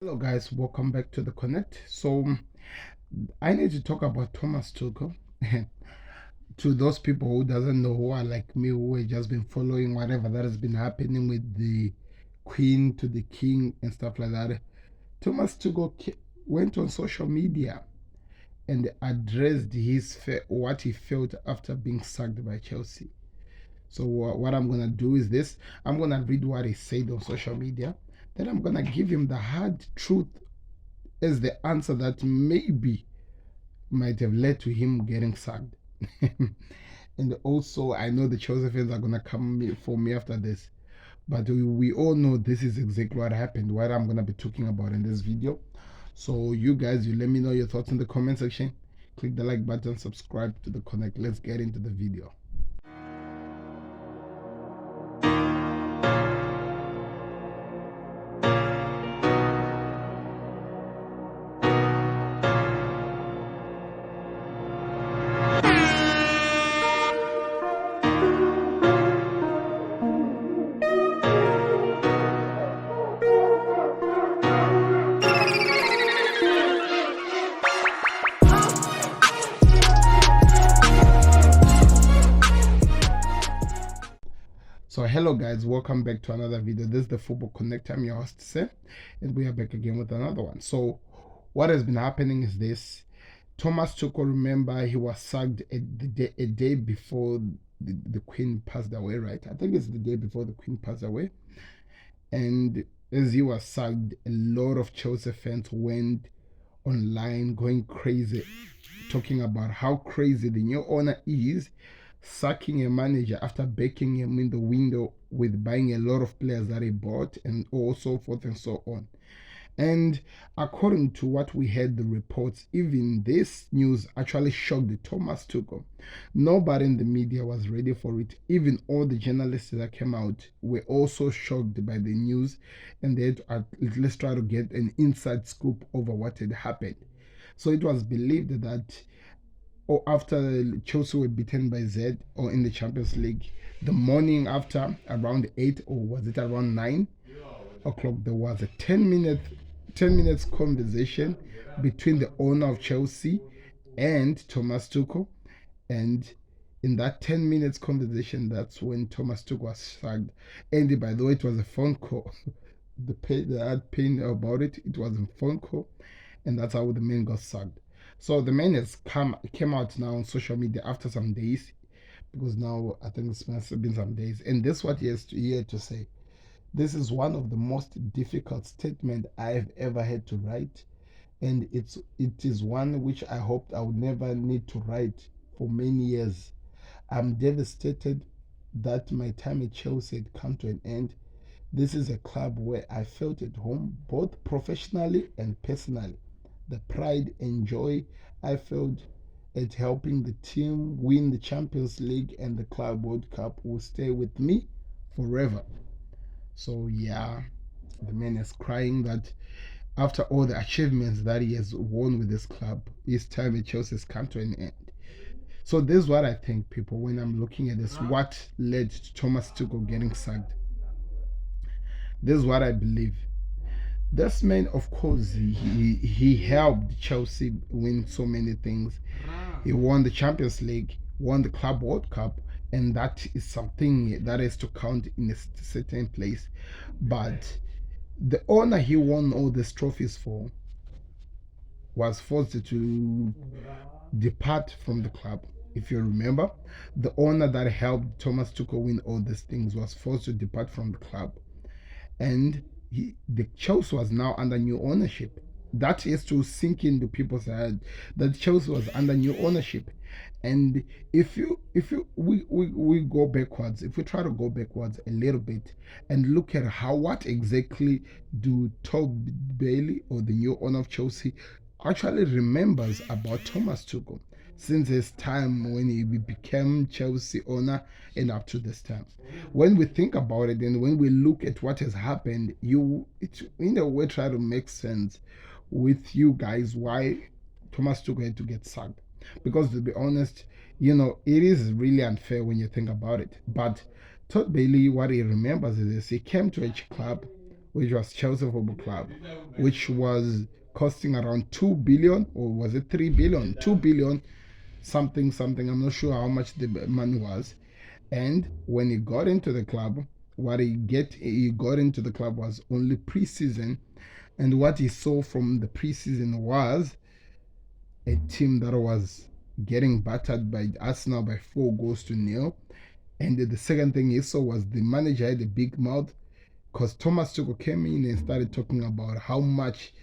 Hello guys, welcome back to the Connect. I need to talk about Thomas Tuchel. To those people who doesn't know, who are like me, who have just been following whatever that has been happening with the Queen to the King and stuff like that. Thomas Tuchel went on social media and addressed what he felt after being sacked by Chelsea. So what I'm gonna do is this: I'm gonna read what he said on social media. Then I'm gonna give him the hard truth as the answer that maybe might have led to him getting sacked. And also, I know the Chelsea fans are gonna come for me after this, but we all know this is exactly what happened, what I'm gonna be talking about in this video. So you guys, you let me know your thoughts in the comment section. Click the like button, subscribe to the Connect. Let's get into the video. So hello guys, welcome back to another video. This is the Football Connect. I'm your host Sam, and we are back again with another one. So what has been happening is this: Thomas Tuchel, remember, he was sacked a day before the Queen passed away, right? I think it's the day before the Queen passed away. And as he was sacked, a lot of Chelsea fans went online going crazy, talking about how crazy the new owner is, sacking a manager after backing him in the window with buying a lot of players that he bought, and all so forth and so on. And according to what we heard, the reports, even this news actually shocked Thomas Tuchel. Nobody in the media was ready for it. Even all the journalists that came out were also shocked by the news, and they had to at least try to get an inside scoop over what had happened. So it was believed that after Chelsea were beaten by Z or in the Champions League, the morning after, around 8 or was it around 9 o'clock, there was a 10 minutes conversation between the owner of Chelsea and Thomas Tuchel. And in that 10 minutes conversation, that's when Thomas Tuchel was sacked. And by the way, it was a phone call. The pain about it, it was a phone call, and that's how the man got sacked. So the man has came out now on social media after some days, because now I think it's been some days, and this is what he had to say. This is one of the most difficult statements I've ever had to write, and it is one which I hoped I would never need to write for many years. I'm devastated that my time at Chelsea had come to an end. This is a club where I felt at home, both professionally and personally. The pride and joy I felt at helping the team win the Champions League and the Club World Cup will stay with me forever. So yeah, the man is crying that after all the achievements that he has won with this club, his time at Chelsea has come to an end. So this is what I think, people, when I'm looking at this, what led to Thomas Tuchel getting sacked. This is what I believe. This man, of course, he helped Chelsea win so many things. He won the Champions League, won the Club World Cup, and that is something that is to count in a certain place. But the owner he won all these trophies for was forced to depart from the club. If you remember, the owner that helped Thomas Tuchel win all these things was forced to depart from the club, and the Chelsea was now under new ownership. That is to sink into people's head that Chelsea was under new ownership. And if we go backwards, if we try to go backwards a little bit and look at what exactly do Todd Bailey, or the new owner of Chelsea, actually remembers about Thomas Tuchel since his time when he became Chelsea owner and up to this time. When we think about it and when we look at what has happened, it in a way try to make sense with you guys why Thomas Tuchel had to get sacked. Because to be honest, it is really unfair when you think about it. But Todd Bailey, what he remembers is this: he came to a club which was Chelsea Football Club, which was costing around 2 billion, or was it 3 billion? 2 billion, something, something. I'm not sure how much the money was. And when he got into the club, what he got into the club was only preseason, and what he saw from the preseason was a team that was getting battered by Arsenal by 4 goals to 0. And the second thing he saw was the manager had a big mouth, because Thomas Tuchel came in and started talking about how much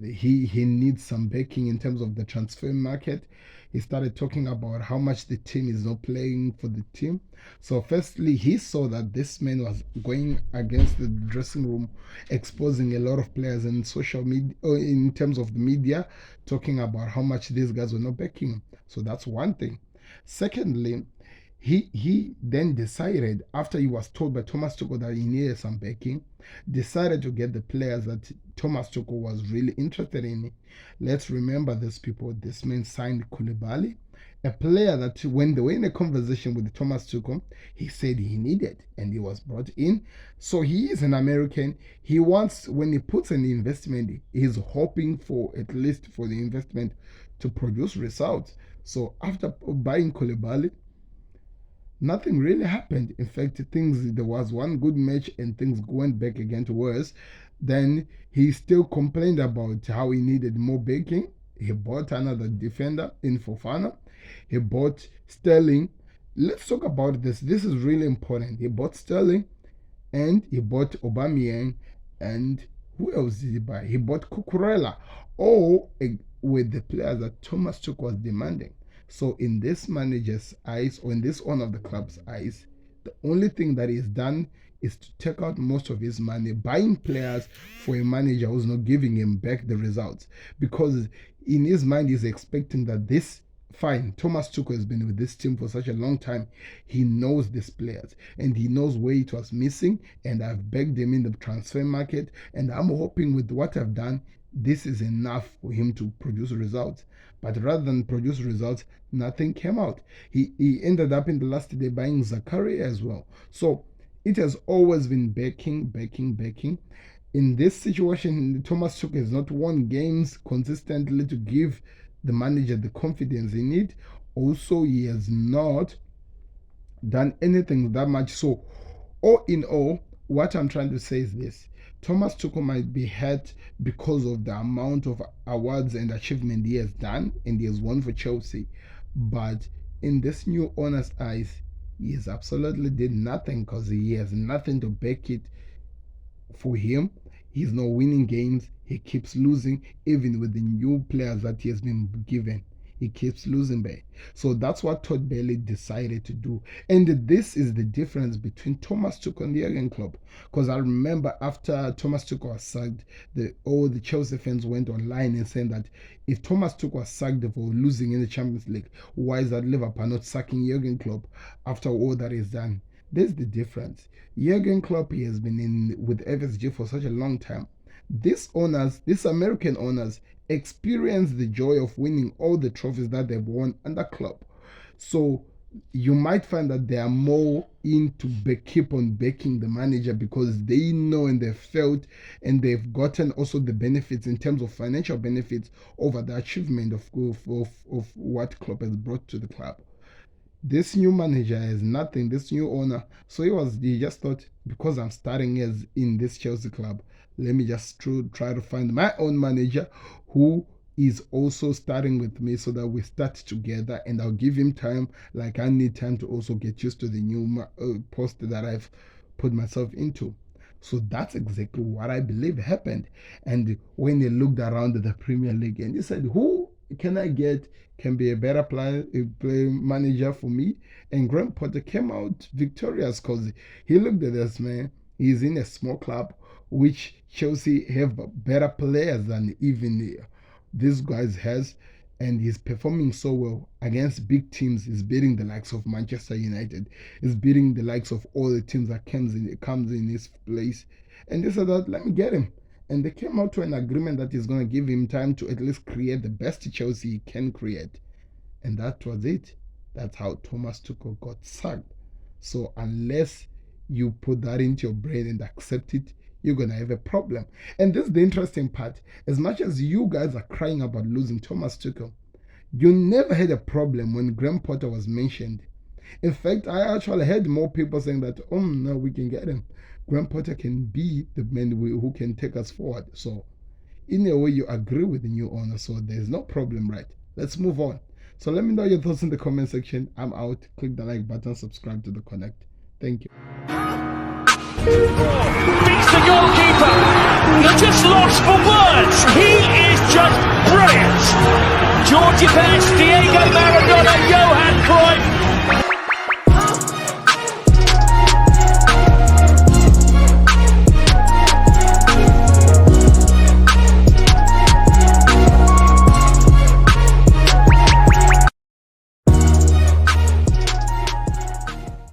he needs some backing in terms of the transfer market. He started talking about how much the team is not playing for the team. So firstly, he saw that this man was going against the dressing room, exposing a lot of players in social media, in terms of the media, talking about how much these guys were not backing him. So that's one thing. Secondly, he then decided, after he was told by Thomas Tuchel that he needed some backing, decided to get the players that Thomas Tuchel was really interested in. Let's remember this, people. This man signed Koulibaly, a player that when they were in a conversation with Thomas Tuchel, he said he needed, and he was brought in. So he is an American. He wants, when he puts an investment, he's hoping for, at least for the investment, to produce results. So after buying Koulibaly, nothing really happened. In fact, there was one good match and things went back again to worse. Then he still complained about how he needed more backing. He bought another defender in Fofana. He bought Sterling. Let's talk about this. This is really important. He bought Sterling, and he bought Aubameyang, and who else did he buy? He bought Cucurella, all with the players that Thomas Tuchel was demanding. So in this manager's eyes, or in this one of the club's eyes, the only thing that is done is to take out most of his money buying players for a manager who's not giving him back the results. Because in his mind, he's expecting that this, fine, Thomas Tuchel has been with this team for such a long time. He knows these players and he knows where it was missing, and I've begged him in the transfer market, and I'm hoping with what I've done, this is enough for him to produce results. But rather than produce results, nothing came out. He ended up in the last day buying Zakaria as well. So it has always been backing. In this situation, Thomas Tuchel has not won games consistently to give the manager the confidence he needs. Also, he has not done anything that much. So, all in all, what I'm trying to say is this: Thomas Tuchel might be hurt because of the amount of awards and achievement he has done, and he has won for Chelsea. But in this new owner's eyes, he has absolutely did nothing, because he has nothing to back it for him. He's not winning games. He keeps losing, even with the new players that he has been given. He keeps losing back. So that's what Todd Bailey decided to do. And this is the difference between Thomas Tuchel and Jurgen Klopp. Because I remember after Thomas Tuchel was sacked, all the Chelsea fans went online and saying that if Thomas Tuchel was sacked for losing in the Champions League, why is that Liverpool not sacking Jurgen Klopp after all that is done? There's the difference. Jurgen Klopp, he has been in with FSG for such a long time. These American owners, experience the joy of winning all the trophies that they've won under Klopp. So you might find that they are more into keep on backing the manager, because they know and they've felt and they've gotten also the benefits in terms of financial benefits over the achievement of what Klopp has brought to the club. This new manager has nothing, this new owner. So he just thought, because I'm starting as in this Chelsea club, let me just try to find my own manager who is also starting with me, so that we start together, and I'll give him time, like I need time to also get used to the new post that I've put myself into. So that's exactly what I believe happened. And when they looked around the Premier League, and they said, who can I get can be a better play manager for me? And Graham Potter came out victorious, because he looked at this man. He's in a small club, which Chelsea have better players than even these guys has, and he's performing so well against big teams. He's beating the likes of Manchester United. He's beating the likes of all the teams that comes in his place. And they said that, let me get him. And they came out to an agreement that is going to give him time to at least create the best Chelsea he can create. And that was it. That's how Thomas Tuchel got sacked. So unless you put that into your brain and accept it, you're going to have a problem. And this is the interesting part. As much as you guys are crying about losing Thomas Tuchel, you never had a problem when Graham Potter was mentioned. In fact, I actually heard more people saying that, oh, no, we can get him. Graham Potter can be the man who can take us forward. So, in a way, you agree with the new owner. So, there's no problem, right? Let's move on. So, let me know your thoughts in the comment section. I'm out. Click the like button, subscribe to The Connect. Thank you. Beats the goalkeeper. He's just lost for words. He is just brilliant. Georgie Best, Diego Maradona, Johan